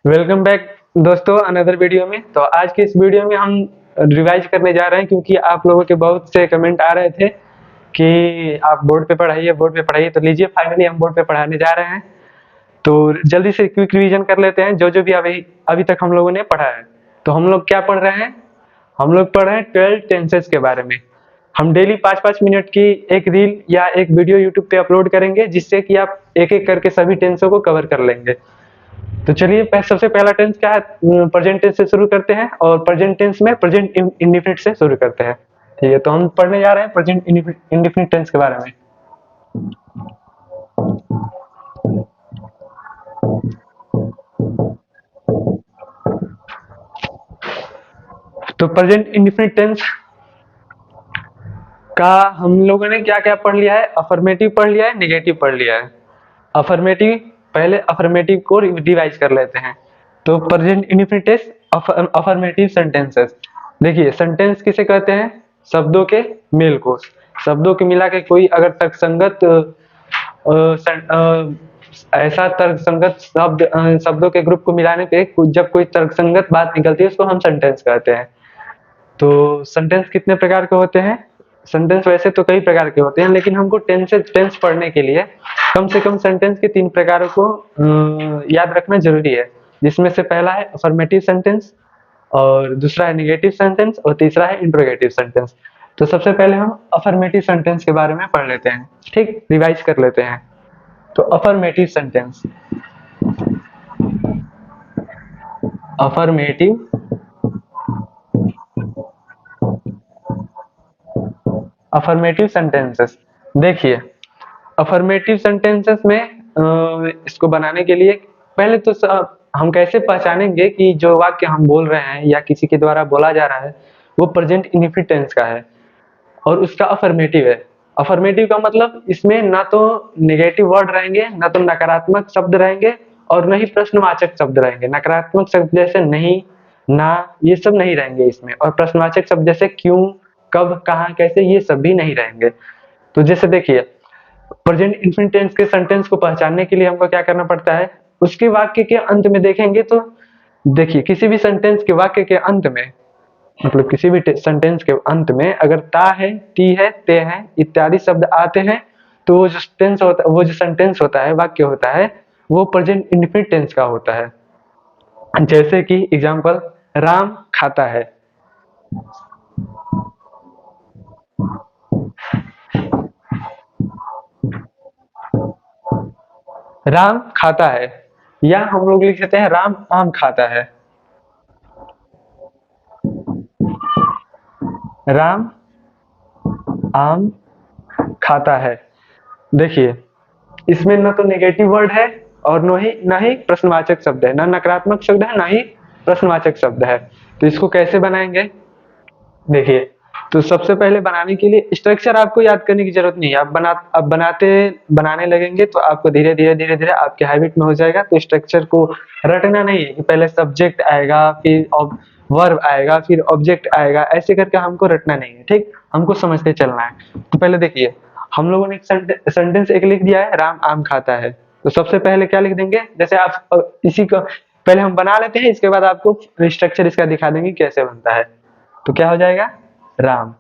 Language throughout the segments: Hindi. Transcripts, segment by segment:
वेलकम बैक दोस्तों अनदर वीडियो में। तो आज के इस वीडियो में हम रिवाइज करने जा रहे हैं क्योंकि आप लोगों के बहुत से कमेंट आ रहे थे कि आप बोर्ड पे पढ़ाइए। तो लीजिए फाइनली हम बोर्ड पे पढ़ाने जा रहे हैं। तो जल्दी से क्विक रिवीजन कर लेते हैं जो जो भी अभी अभी तक हम लोगों ने पढ़ा है। तो हम लोग क्या पढ़ रहे हैं? हम लोग पढ़ रहे हैं 12 टेंसेस के बारे में। हम डेली 5-5 मिनट की एक रील या एक वीडियो यूट्यूब पे अपलोड करेंगे जिससे कि आप एक एक करके सभी टेंसों को कवर कर लेंगे। तो चलिए सबसे पहला टेंस क्या है? प्रेजेंट टेंस से शुरू करते हैं और प्रेजेंट टेंस में प्रेजेंट इंडेफिनिट से शुरू करते हैं। ठीक है, तो हम पढ़ने जा रहे हैं प्रेजेंट इंडेफिनिट टेंस के बारे में। तो प्रेजेंट इंडेफिनिट टेंस का हम लोगों ने क्या क्या पढ़ लिया है? अफर्मेटिव पढ़ लिया है, निगेटिव पढ़ लिया है। अफर्मेटिव, पहले अफर्मेटिव को रिवाइज कर लेते हैं। तो present indefinite tense affirmative sentences. देखिए सेंटेंस किसे कहते हैं? शब्दों के मेल को, शब्दों के मिला के कोई अगर तर्कसंगत ऐसा तर्कसंगत शब्दों के ग्रुप को मिलाने पे जब कोई तर्कसंगत बात निकलती है उसको हम सेंटेंस कहते हैं। तो सेंटेंस कितने प्रकार के होते हैं? सेंटेंस वैसे तो कई प्रकार के होते हैं लेकिन हमको टेंस पढ़ने के लिए कम से कम सेंटेंस के 3 प्रकारों को याद रखना जरूरी है, जिसमें से पहला है अफर्मेटिव सेंटेंस और दूसरा है निगेटिव सेंटेंस और तीसरा है इंट्रोगेटिव सेंटेंस। तो सबसे पहले हम अफर्मेटिव सेंटेंस के बारे में पढ़ लेते हैं। ठीक, रिवाइज कर लेते हैं। तो affirmative sentence, affirmative affirmative sentences. देखिए अफर्मेटिव सेंटेंसेस में इसको बनाने के लिए पहले तो हम कैसे पहचानेंगे कि जो वाक्य हम बोल रहे हैं या किसी के द्वारा बोला जा रहा है वो प्रेजेंट इंडेफिनिट टेंस का है और उसका अफर्मेटिव है। अफर्मेटिव का मतलब इसमें ना तो नेगेटिव वर्ड रहेंगे, ना तो नकारात्मक शब्द रहेंगे और न ही प्रश्नवाचक शब्द रहेंगे। नकारात्मक शब्द जैसे नहीं, ना, ये सब नहीं रहेंगे इसमें, और प्रश्नवाचक शब्द जैसे क्यों, कब, कहाँ, कैसे, ये सब भी नहीं रहेंगे। तो जैसे देखिए प्रेजेंट इंडेफिनिट टेंस के सेंटेंस को पहचानने के लिए हमको क्या करना पड़ता है? उसके वाक्य के अंत में देखेंगे तो देखिए किसी भी सेंटेंस के वाक्य के अंत में, मतलब किसी भी सेंटेंस के अंत में अगर ता है, ती है, ते है इत्यादि शब्द आते हैं तो वो जो टेंस होता है, वो जो सेंटेंस होता है, वाक्य होता है, वो प्रेजेंट इंडेफिनिट टेंस का होता है। जैसे कि एग्जांपल, राम खाता है। राम खाता है, या हम लोग लिख सकते हैं राम आम खाता है। राम आम खाता है। देखिए इसमें न तो नेगेटिव वर्ड है और न ही प्रश्नवाचक शब्द है, ना नकारात्मक शब्द है ना ही प्रश्नवाचक शब्द है। तो इसको कैसे बनाएंगे? देखिए तो सबसे पहले बनाने के लिए स्ट्रक्चर आपको याद करने की जरूरत नहीं है। आप बनाने लगेंगे तो आपको धीरे धीरे आपके हैबिट में हो जाएगा। तो स्ट्रक्चर को रटना नहीं है कि पहले सब्जेक्ट आएगा, फिर वर्ब आएगा, फिर ऑब्जेक्ट आएगा, ऐसे करके हमको रटना नहीं है। ठीक, हमको समझते चलना है। तो पहले देखिए हम लोगों ने सेंटेंस एक लिख दिया है, राम आम खाता है। तो सबसे पहले क्या लिख देंगे? जैसे आप इसी को पहले हम बना लेते हैं, इसके बाद आपको स्ट्रक्चर इसका दिखा देंगे कैसे बनता है। तो क्या हो जाएगा? राम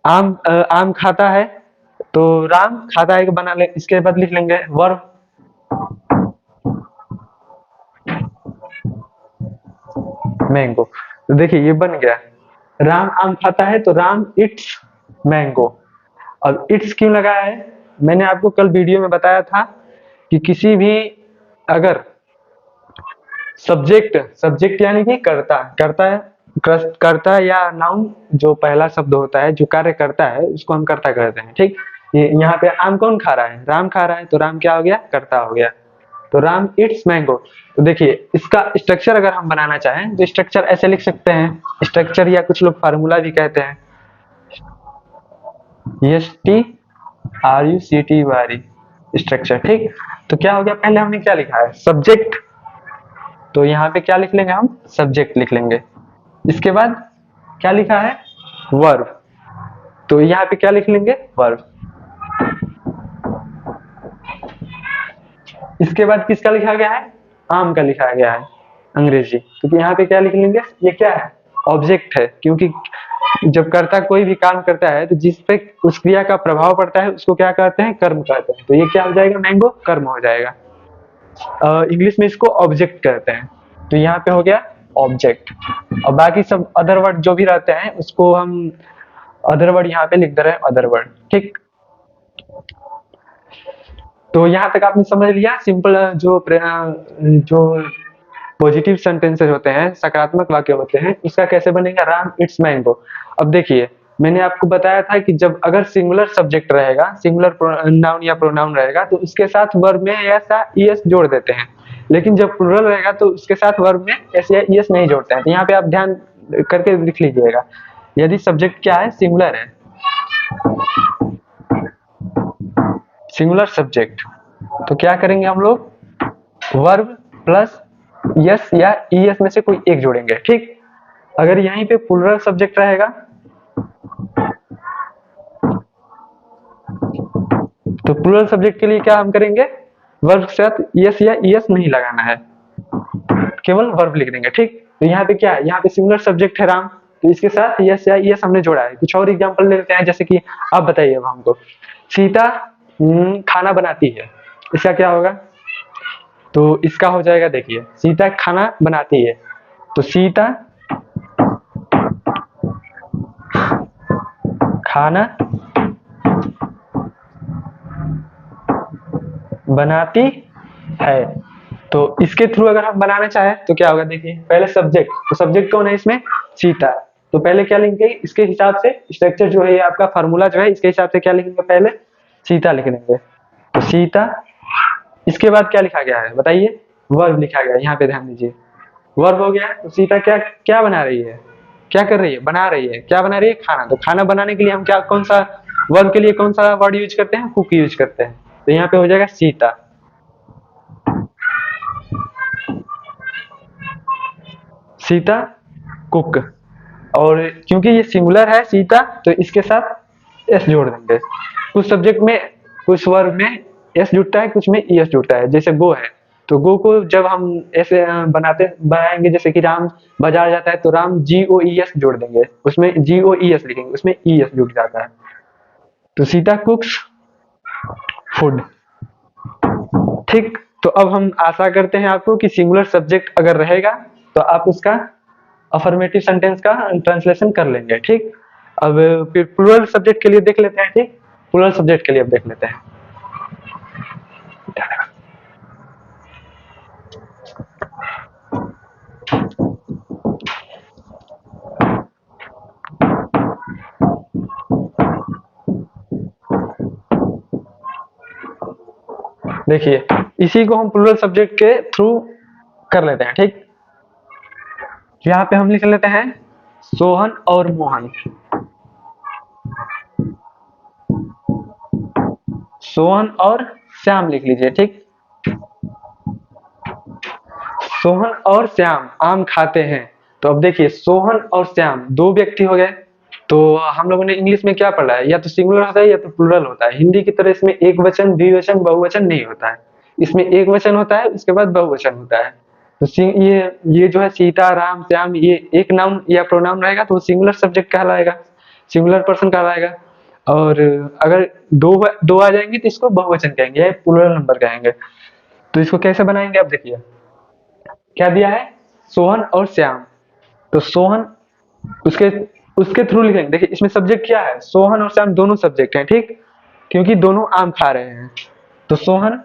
आम खाता है। तो राम खाता है बना ले, इसके बाद लिख लेंगे वर्ब, मैंगो। तो देखिए ये बन गया, राम आम खाता है तो राम इट्स मैंगो। अब इट्स क्यों लगाया है? मैंने आपको कल वीडियो में बताया था कि किसी भी अगर सब्जेक्ट यानी कि कर्ता या नाउन, जो पहला शब्द होता है जो कार्य करता है उसको हम कर्ता कहते हैं। ठीक, ये यहाँ पे आम कौन खा रहा है? राम खा रहा है, तो राम क्या हो गया? कर्ता हो गया। तो राम इट्स मैंगो। तो देखिए इसका स्ट्रक्चर अगर हम बनाना चाहें तो स्ट्रक्चर ऐसे लिख सकते हैं, स्ट्रक्चर या कुछ लोग फार्मूला भी कहते हैं, STRUCTURE स्ट्रक्चर। ठीक, तो क्या हो गया? पहले हमने क्या लिखा है? सब्जेक्ट। तो यहाँ पे क्या लिख लेंगे? हम सब्जेक्ट लिख लेंगे। इसके बाद क्या लिखा है? वर्ब। तो यहाँ पे क्या लिख लेंगे? वर्ब। इसके बाद किसका लिखा गया है? आम का लिखा गया है अंग्रेजी, क्योंकि यहाँ पे क्या लिख लेंगे, ये क्या है, ऑब्जेक्ट है, क्योंकि जब कर्ता कोई भी काम करता है तो जिस पे उस क्रिया का प्रभाव पड़ता है उसको क्या कहते हैं, कर्म कहते हैं। तो ये क्या हो जाएगा, मैंगो कर्म हो जाएगा। इंग्लिश में इसको ऑब्जेक्ट कहते हैं। तो यहाँ पे हो गया ऑब्जेक्ट, और बाकी सब अदर वर्ड जो भी रहते हैं उसको हम अदर वर्ड यहाँ पे लिख दे रहे हैं, अदर वर्ड, ठीक। तो यहाँ तक आपने समझ लिया सिंपल जो पॉजिटिव सेंटेंसेस होते हैं, सकारात्मक वाक्य होते हैं, उसका कैसे बनेगा, राम इट्स मैंगो। अब देखिए मैंने आपको बताया था कि जब अगर सिंगुलर सब्जेक्ट रहेगा, सिंगुलर नाउन या प्रोनाउन रहेगा तो उसके साथ वर्ब में एस या ईएस जोड़ देते हैं, लेकिन जब प्लूरल रहेगा तो उसके साथ वर्ब में एस या ईएस नहीं जोड़ते हैं। तो यहाँ पे आप ध्यान करके लिख लीजिएगा, यदि सब्जेक्ट क्या है, सिंगुलर है, सिंगुलर सब्जेक्ट, तो क्या करेंगे हम लोग, वर्ब प्लस यस या ईएस में से कोई एक जोड़ेंगे, ठीक। अगर यहीं पे प्लूरल सब्जेक्ट रहेगा तो प्लूरल सब्जेक्ट के लिए क्या हम करेंगे, वर्ब के साथ यस या ईएस नहीं लगाना है, केवल वर्ब लिख देंगे, ठीक। तो यहाँ पे क्या है, यहाँ पे सिंगुलर सब्जेक्ट है राम, तो इसके साथ यस या ईएस हमने जोड़ा है। कुछ और एग्जांपल ले लेते हैं, जैसे कि आप बताइए अब हमको, सीता खाना बनाती है, इसका क्या होगा, तो इसका हो जाएगा, देखिए सीता खाना बनाती है, तो सीता खाना बनाती है। तो इसके थ्रू अगर हम बनाना चाहें तो क्या होगा, देखिए पहले सब्जेक्ट, तो सब्जेक्ट कौन है इसमें, सीता, तो पहले क्या लिखेंगे, इसके हिसाब से स्ट्रक्चर जो है आपका फार्मूला जो है इसके हिसाब से क्या लिखेंगे, पहले सीता लिख देंगे, तो सीता, इसके बाद क्या लिखा गया है बताइए, वर्ब लिखा गया है, यहाँ पे ध्यान दीजिए, वर्ब हो गया। तो सीता क्या क्या बना रही है, क्या कर रही है, बना रही है, क्या बना रही है, खाना। तो खाना बनाने के लिए हम क्या, कौन सा वर्ब के लिए कौन सा वर्ड यूज करते हैं, कुक यूज करते हैं। तो यहाँ पे हो जाएगा सीता, सीता कुक, और क्योंकि ये सिंगुलर है सीता तो इसके साथ एस जोड़ देंगे। कुछ सब्जेक्ट में, कुछ वर्ब में एस जुड़ता है, कुछ में ईएस जुड़ता है, जैसे गो है तो गो को जब हम ऐसे बनाएंगे, जैसे कि राम बाजार जाता है तो राम GOES जोड़ देंगे, उसमें GOES लिखेंगे, उसमें ईएस जुड़ जाता है। तो सीता कुक्स फूड, ठीक। तो अब हम आशा करते हैं आपको कि सिंगुलर सब्जेक्ट अगर रहेगा तो आप उसका अफर्मेटिव सेंटेंस का ट्रांसलेशन कर लेंगे, ठीक। अब फिर प्लूरल सब्जेक्ट के लिए देख लेते हैं, ठीक। प्लूरल सब्जेक्ट के लिए अब देख लेते हैं। देखिए इसी को हम प्लूरल सब्जेक्ट के थ्रू कर लेते हैं, ठीक। यहाँ पे हम लिख लेते हैं सोहन और मोहन, सोहन और श्याम लिख लीजिए, ठीक। सोहन और श्याम आम खाते हैं। तो अब देखिए सोहन और श्याम दो व्यक्ति हो गए, तो हम लोगों ने इंग्लिश में क्या पढ़ा है, या तो सिंगुलर होता है या तो प्लूरल होता है। हिंदी की तरह इसमें एक वचन, द्विवचन, बहुवचन नहीं होता है, इसमें एक वचन होता है उसके बाद बहुवचन होता है। तो ये जो है सीता, राम, श्याम, ये एक नाउन या प्रोनाउन रहेगा तो वो सिंगुलर सब्जेक्ट कहलाएगा, सिंगुलर पर्सन कहलाएगा। और अगर दो दो आ जाएंगे तो इसको बहुवचन कहेंगे या प्लूरल नंबर कहेंगे। तो इसको कैसे बनाएंगे, आप देखिए क्या दिया है, सोहन और श्याम, तो सोहन उसके उसके थ्रू लिखेंगे। देखिए इसमें सब्जेक्ट क्या है, सोहन और श्याम दोनों सब्जेक्ट हैं, ठीक, क्योंकि दोनों आम खा रहे हैं। तो सोहन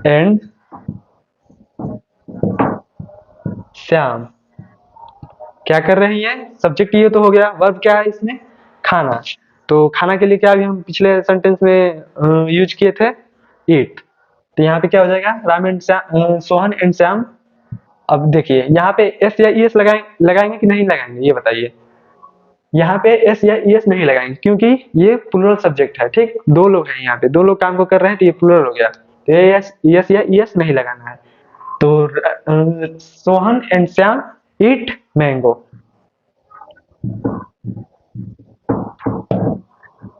एंड श्याम क्या कर रही हैं, सब्जेक्ट ये तो हो गया, वर्ब क्या है इसमें, खाना। तो खाना के लिए क्या अभी हम पिछले सेंटेंस में यूज किए थे, ईट। तो यहाँ पे क्या हो जाएगा, राम एंड श्याम, सोहन एंड श्याम। अब देखिए यहाँ पे एस या ईएस लगाएंगे कि नहीं लगाएंगे, ये बताइए। यहाँ पे एस या ईएस नहीं लगाएंगे क्योंकि ये प्लूरल सब्जेक्ट है, ठीक। दो लोग हैं यहाँ पे, दो लोग काम को कर रहे हैं तो ये प्लूरल हो गया, तो एस या ईएस नहीं लगाना है। तो Sohan and Shyam eat mango.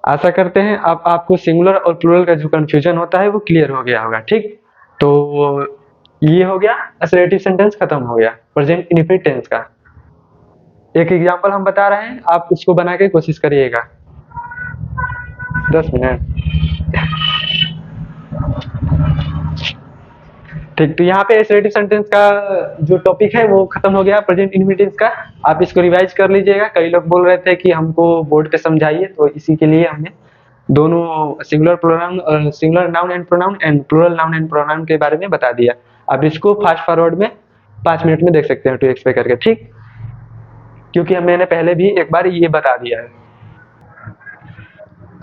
आशा करते हैं आपको सिंगुलर और प्लूरल का जो कंफ्यूजन होता है वो क्लियर हो गया होगा, ठीक। तो ये हो गया, असर्टिव सेंटेंस खत्म हो गया प्रेजेंट इंडेफिनिट टेंस का। एक एग्जांपल हम बता रहे हैं, आप उसको बना के कोशिश करिएगा। 10 मिनट। ठीक, तो यहाँ पे असर्टिव सेंटेंस का जो टॉपिक है वो खत्म हो गया प्रेजेंट इंडेफिनिट टेंस का। आप इसको रिवाइज कर लीजिएगा। कई लोग बोल रहे थे कि हमको बोर्ड पे समझाइए, तो इसी के लिए हमने दोनों सिंगुलर प्रोनाउन और singular noun and plural noun and pronoun के बारे में बता दिया। आप इसको फास्ट फॉरवर्ड में 5 मिनट में देख सकते हैं 2x पे करके, ठीक, क्योंकि मैंने पहले भी एक बार ये बता दिया है।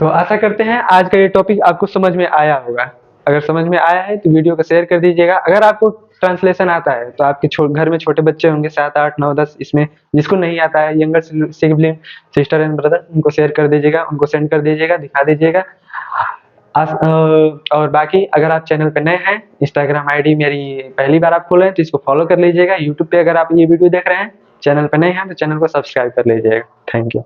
तो आशा करते हैं आज का ये टॉपिक आपको समझ में आया होगा। अगर समझ में आया है तो वीडियो को शेयर कर दीजिएगा। अगर आपको ट्रांसलेशन आता है तो आपके घर में छोटे बच्चे होंगे 7, 8, 9, 10, इसमें जिसको नहीं आता है, younger sibling, sister and brother, उनको शेयर कर दीजिएगा, उनको सेंड कर दीजिएगा, दिखा दीजिएगा। और बाकी अगर आप चैनल पे नए हैं, इंस्टाग्राम आईडी मेरी पहली बार आप खोल रहे हैं तो इसको फॉलो कर लीजिएगा। यूट्यूब पे अगर आप ये वीडियो देख रहे हैं, चैनल पे नए हैं तो चैनल को सब्सक्राइब कर लीजिएगा। Thank you.